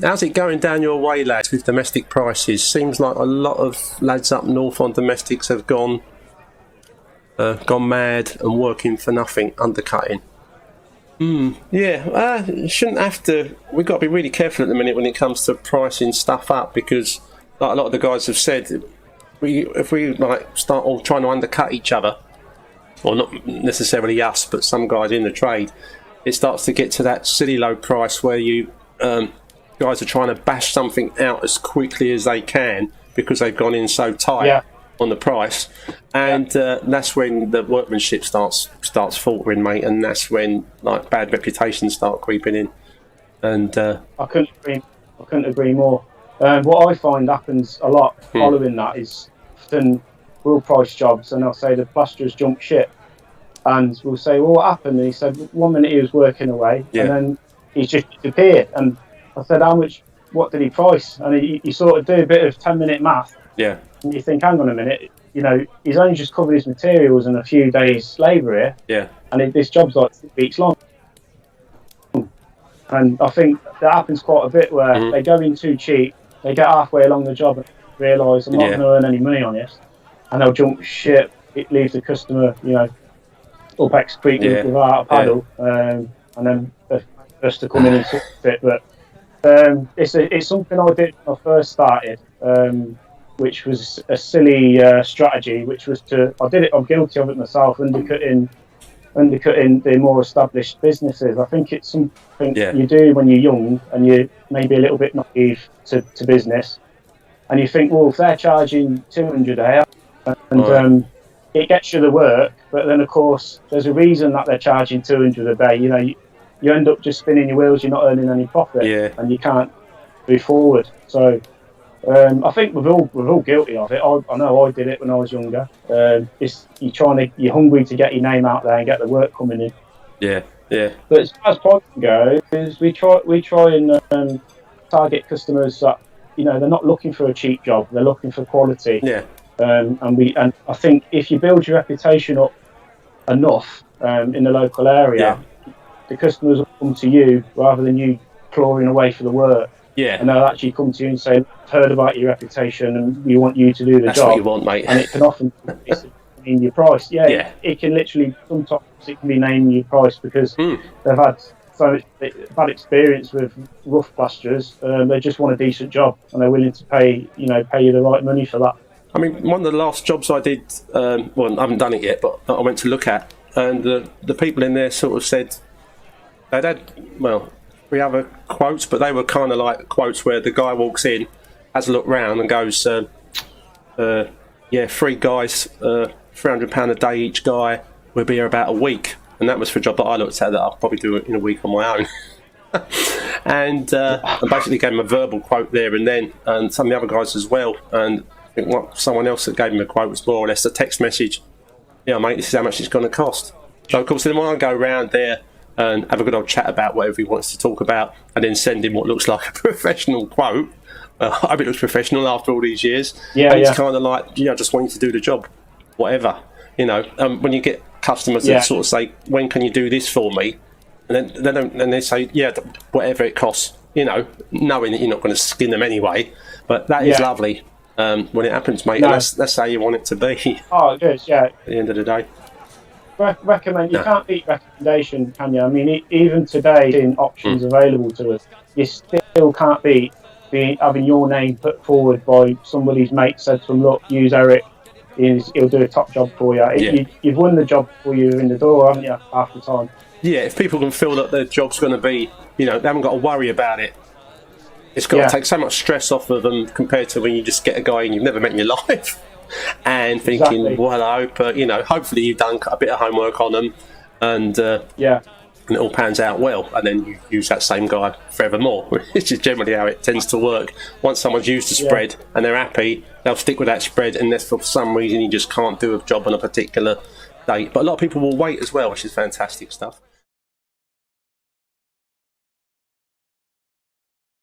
How's it going down your way, lads, with domestic prices? Seems like a lot of lads up north on domestics have gone mad and working for nothing, undercutting. Shouldn't have to. We've got to be really careful at the minute when it comes to pricing stuff up, because like a lot of the guys have said, if we like start all trying to undercut each other, or not necessarily us, but some guys in the trade, it starts to get to that silly low price where you guys are trying to bash something out as quickly as they can because they've gone in so tight on the price, and that's when the workmanship starts faltering, mate, and that's when like bad reputations start creeping in. And I couldn't agree more. What I find happens a lot following that is often we'll price jobs and they'll say the plasterers jumped ship, and we'll say, well, what happened? And he said 1 minute he was working away and then he just disappeared. And I said, what did he price? And he sort of do a bit of 10-minute math. Yeah. And you think, hang on a minute, you know, he's only just covered his materials and a few days' labour here. Yeah. And this job's like 6 weeks long. And I think that happens quite a bit where they go in too cheap, they get halfway along the job and realise I'm not going to earn any money on this, and they'll jump ship. It leaves the customer, you know, up excreting without a paddle, and then just to come in and fix it. But it's something I did when I first started, which was a silly strategy, which was I'm guilty of it myself, undercutting the more established businesses. I think it's something you do when you're young and you're maybe a little bit naive to business, and you think, well, if they're charging 200 a day, and it gets you the work, but then of course there's a reason that they're charging 200 a day. You know, you end up just spinning your wheels, you're not earning any profit, and you can't move forward. So I think we're all guilty of it. I know I did it when I was younger. You're hungry to get your name out there and get the work coming in. Yeah, yeah. But as far as pricing goes, we try and target customers that, you know, they're not looking for a cheap job. They're looking for quality. Yeah. And I think if you build your reputation up enough in the local area, the customers will come to you rather than you clawing away for the work. Yeah. And they'll actually come to you and say, I've heard about your reputation and we want you to do the job. That's what you want, mate. And it can often mean your price. Yeah. It can literally, sometimes it can be naming your price because they've had so much bad experience with rough plasterers. They just want a decent job and they're willing to pay you the right money for that. I mean, one of the last jobs I did, well, I haven't done it yet, but I went to look at, and the people in there sort of said they'd had, well, 3 other quotes, but they were kind of like quotes where the guy walks in, has a look round and goes, 3 guys, £300 a day each guy, we'll be here about a week. And that was for a job that I looked at that I'll probably do it in a week on my own. and basically gave him a verbal quote there and then, and some of the other guys as well. And I think someone else that gave him a quote was more or less a text message. Yeah, mate, this is how much it's going to cost. So, of course, then when I go around there and have a good old chat about whatever he wants to talk about, and then send him what looks like a professional quote. I hope it looks professional after all these years. And it's kind of like, I just want you to do the job, whatever. You know, when you get customers that sort of say, when can you do this for me? And then they say, whatever it costs, you know, knowing that you're not going to skin them anyway. But that is lovely when it happens, mate. No. And that's how you want it to be. Oh, it is, yeah. At the end of the day. You can't beat recommendation, can you? I mean, even today, in options available to us, you still can't beat having your name put forward by somebody's mate said to them, look, use Eric, he'll do a top job for you. You've won the job before you're in the door, haven't you, half the time? Yeah, if people can feel that their job's going to be, you know, they haven't got to worry about it. It's got to take so much stress off of them compared to when you just get a guy and you've never met in your life. And thinking, well, I hope, you know, hopefully you've done a bit of homework on them, and it all pans out well, and then you use that same guy forevermore, which is generally how it tends to work. Once someone's used the spread and they're happy, they'll stick with that spread, unless for some reason you just can't do a job on a particular date. But a lot of people will wait as well, which is fantastic stuff.